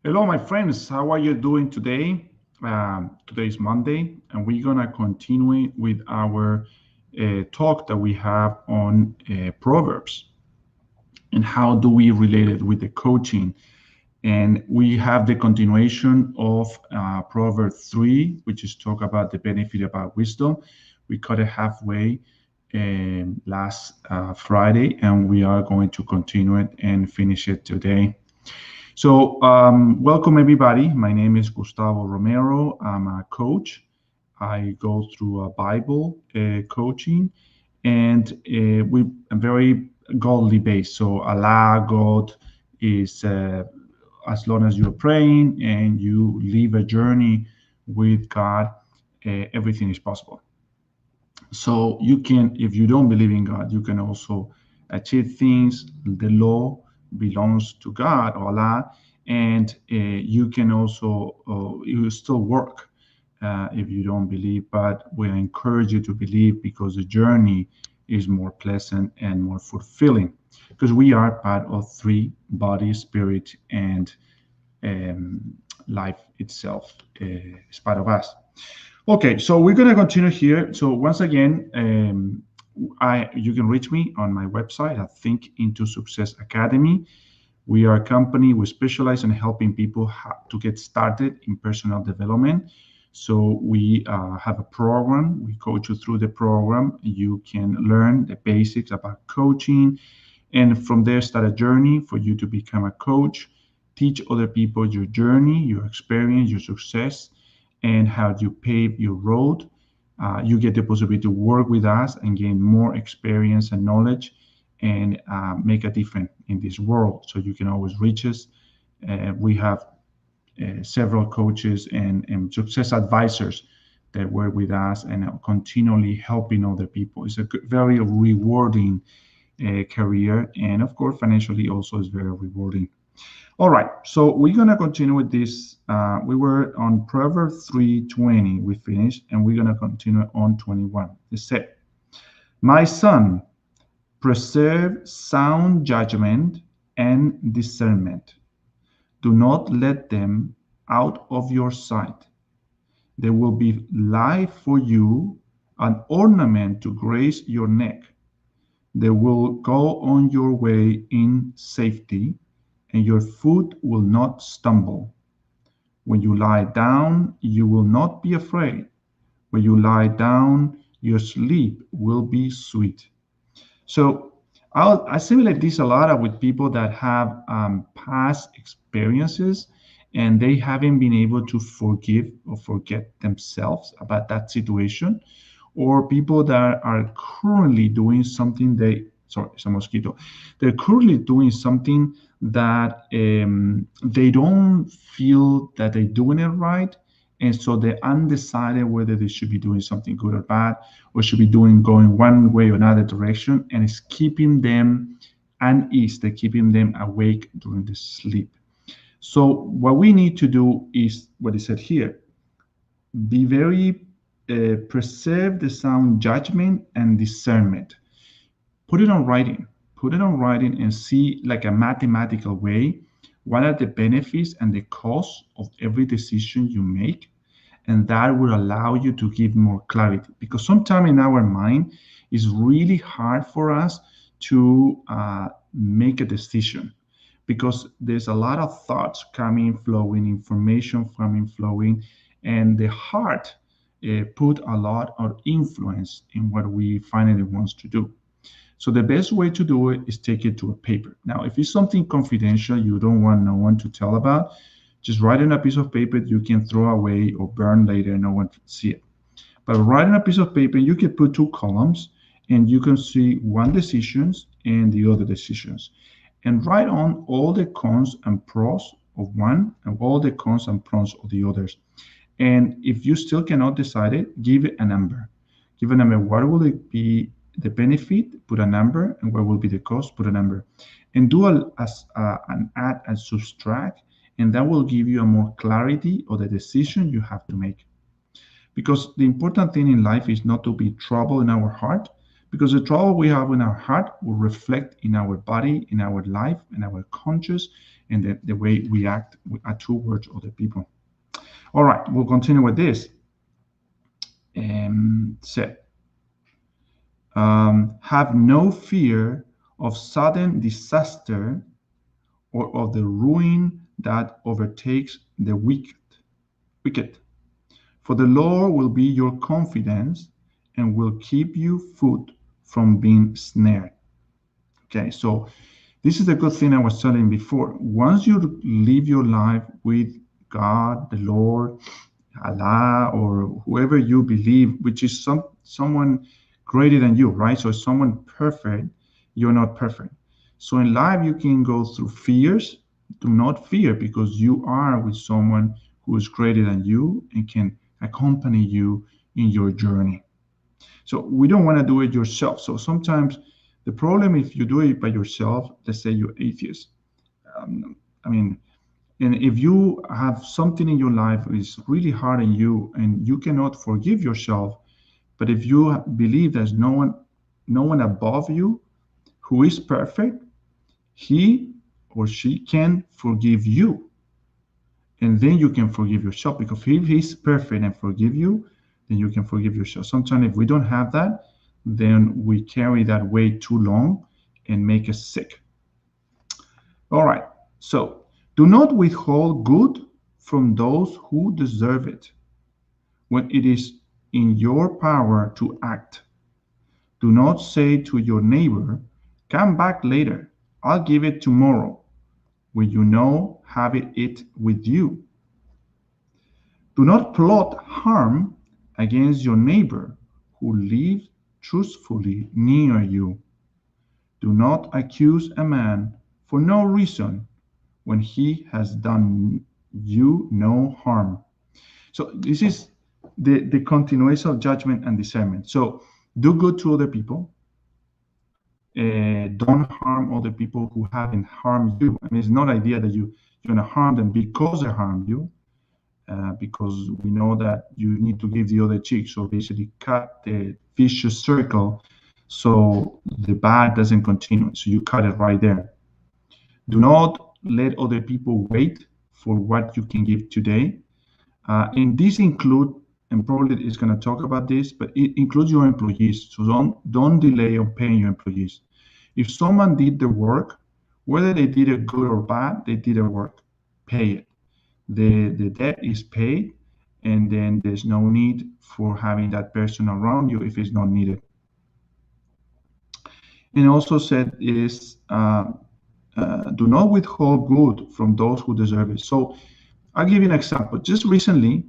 Hello, my friends. How are you doing today? Today is Monday, and we're gonna continue with our talk that we have on Proverbs and how do we relate it with the coaching. And we have the continuation of Proverbs 3, which is talk about the benefit about wisdom. We cut it halfway last Friday, and we are going to continue it and finish it today. So, welcome everybody. My name is Gustavo Romero. I'm a coach. I go through a Bible coaching, and we are very godly based. So, Allah, God is as long as you're praying and you live a journey with God, everything is possible. So you can, if you don't believe in God, you can also achieve things. The law belongs to God, Allah, and you can also you still work if you don't believe. But we encourage you to believe because the journey is more pleasant and more fulfilling. Because we are part of three: body, spirit, and um, life itself is part of us. Okay, so we're gonna continue here. So once again, I you can reach me on my website at Think Into Success Academy. We are a company. We specialize in helping people to get started in personal development. So we have a program. We coach you through the program. You can learn the basics about coaching, and from there start a journey for you to become a coach. Teach other people your journey, your experience, your success, and how you pave your road. You get the possibility to work with us and gain more experience and knowledge and make a difference in this world. So you can always reach us. We have several coaches and success advisors that work with us and are continually helping other people. It's a very rewarding career, and of course, financially also is very rewarding. All right, so we're gonna continue with this. We were on Proverbs 3:20. We finished, and we're gonna continue on 21. It said, "My son, preserve sound judgment and discernment. Do not let them out of your sight. They will be life for you, an ornament to grace your neck. They will go on your way in safety, and your foot will not stumble. When you lie down, you will not be afraid. When you lie down, your sleep will be sweet." So I simulate this a lot with people that have past experiences and they haven't been able to forgive or forget themselves about that situation, or people that are currently doing something sorry, it's a mosquito. They're currently doing something that they don't feel that they're doing it right, and so they're undecided whether they should be doing something good or bad, or should be doing going one way or another direction, and it's keeping them uneasy, they're keeping them awake during the sleep. So what we need to do is what is said here: be very preserve the sound judgment and discernment. Put it on writing. Put it on writing and see, like a mathematical way, what are the benefits and the costs of every decision you make, and that will allow you to give more clarity, because sometimes in our mind it's really hard for us to make a decision, because there's a lot of thoughts coming, flowing, information coming, flowing, and the heart put a lot of influence in what we finally wants to do. So the best way to do it is take it to a paper. Now, if it's something confidential you don't want no one to tell about, just write on a piece of paper you can throw away or burn later, no one can see it. But write on a piece of paper, you can put two columns and you can see one decisions and the other decisions. And write on all the cons and pros of one and all the cons and pros of the others. And if you still cannot decide it, give it a number. Give a number. What will it be the benefit? Put a number. And what will be the cost? Put a number. And do an add and subtract, and that will give you a more clarity of the decision you have to make. Because the important thing in life is not to be trouble in our heart, but to be because the trouble we have in our heart will reflect in our body, in our life, in our conscience, and the way we act towards other people. All right, we'll continue with this. Said, have no fear of sudden disaster or of the ruin that overtakes the wicked. Wicked. For the Lord will be your confidence and will keep you foot from being snared. Okay, so this is a good thing I was telling before. Once you live your life with God, the Lord, Allah, or whoever you believe, which is someone greater than you, right? So someone perfect, you're not perfect. So in life you can go through fears. Do not fear because you are with someone who is greater than you and can accompany you in your journey. So we don't want to do it yourself. So sometimes the problem if you do it by yourself, let's say you're atheist. I mean, and if you have something in your life is really hard on you and you cannot forgive yourself, but if you believe there's no one above you who is perfect, he or she can forgive you. And then you can forgive yourself because if he's perfect and forgive you, then you can forgive yourself. Sometimes if we don't have that, then we carry that weight too long and make us sick. All right. So do not withhold good from those who deserve it when it is in your power to act. Do not say to your neighbor, come back later, I'll give it tomorrow, when you know having it with you. Do not plot harm against your neighbor who lives truthfully near you. Do not accuse a man for no reason when he has done you no harm. So this is the continuation of judgment and discernment. So do good to other people. Don't harm other people who haven't harmed you. I mean, it's not idea that you're gonna harm them because they harmed you, because we know that you need to give the other cheek. So basically, cut the vicious circle so the bad doesn't continue. So you cut it right there. Do not let other people wait for what you can give today. And this include, and probably is going to talk about this, but it includes your employees. So don't delay on paying your employees. If someone did the work, whether they did it good or bad, they did the work. Pay it. The debt is paid, and then there's no need for having that person around you if it's not needed. And also said is do not withhold good from those who deserve it. So I'll give you an example. Just recently,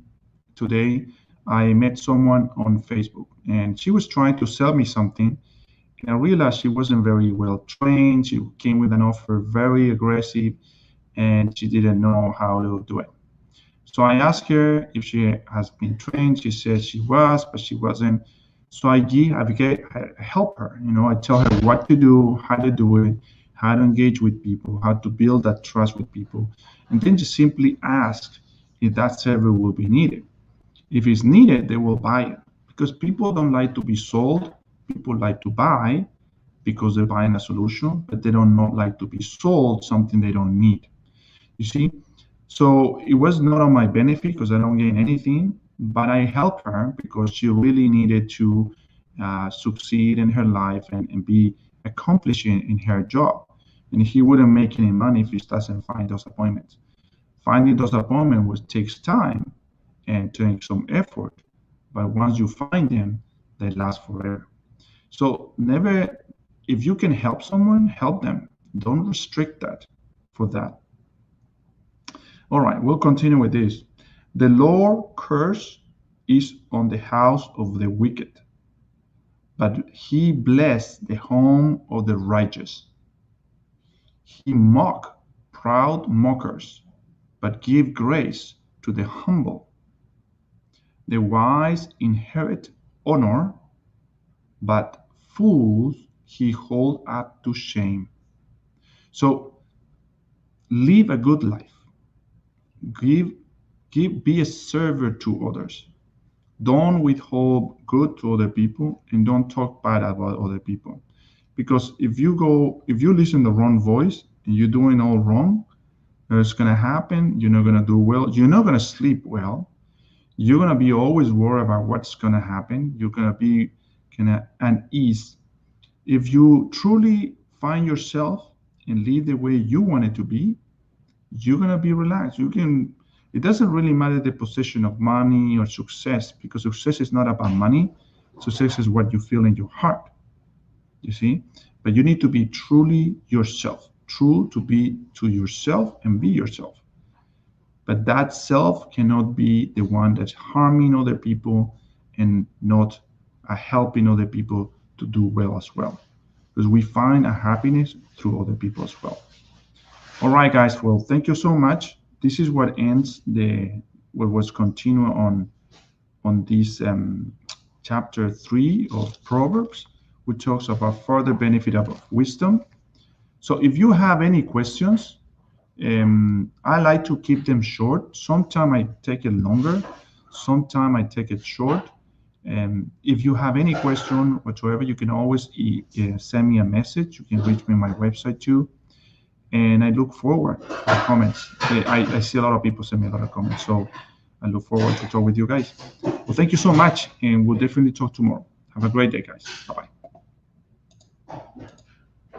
today, I met someone on Facebook and she was trying to sell me something. And I realized she wasn't very well trained. She came with an offer very aggressive and she didn't know how to do it. So I asked her if she has been trained. She said she was, but she wasn't. So I help her. I tell her what to do, how to do it, how to engage with people, how to build that trust with people, and then just simply ask if that server will be needed. If it's needed, they will buy it because people don't like to be sold. People like to buy because they're buying a solution, but they don't not like to be sold something they don't need. You see? So it was not on my benefit because I don't gain anything, but I helped her because she really needed to succeed in her life and be accomplishing in her job. And he wouldn't make any money if he doesn't find those appointments. Finding those appointments takes time and takes some effort, but once you find them, they last forever. So never, if you can help someone, help them. Don't restrict that for that. All right, we'll continue with this. The Lord curse is on the house of the wicked, but he bless the home of the righteous. He mock proud mockers, but give grace to the humble. The wise inherit honor, but fools he hold up to shame. So live a good life. Be a server to others. Don't withhold good to other people, and don't talk bad about other people. Because if you listen the wrong voice and you're doing all wrong, it's gonna happen. You're not gonna do well. You're not gonna sleep well. You're gonna be always worried about what's gonna happen. You're gonna be kind of unease. If you truly find yourself and live the way you want it to be, you're gonna be relaxed. You can. It doesn't really matter the position of money or success, because success is not about money. Success is what you feel in your heart. You see, but you need to be truly yourself. True to be to yourself and be yourself. But that self cannot be the one that's harming other people and not helping other people to do well as well. Because we find a happiness through other people as well. All right, guys. Well, thank you so much. This is what ends the what was continue on this chapter 3 of Proverbs, which talks about further benefit of wisdom. So if you have any questions, I like to keep them short. Sometimes I take it longer, sometimes I take it short. If you have any question whatsoever, you can always send me a message. You can reach me on my website too. And I look forward to the comments. I see a lot of people send me a lot of comments. So I look forward to talk with you guys. Well, thank you so much. And we'll definitely talk tomorrow. Have a great day, guys. Bye-bye.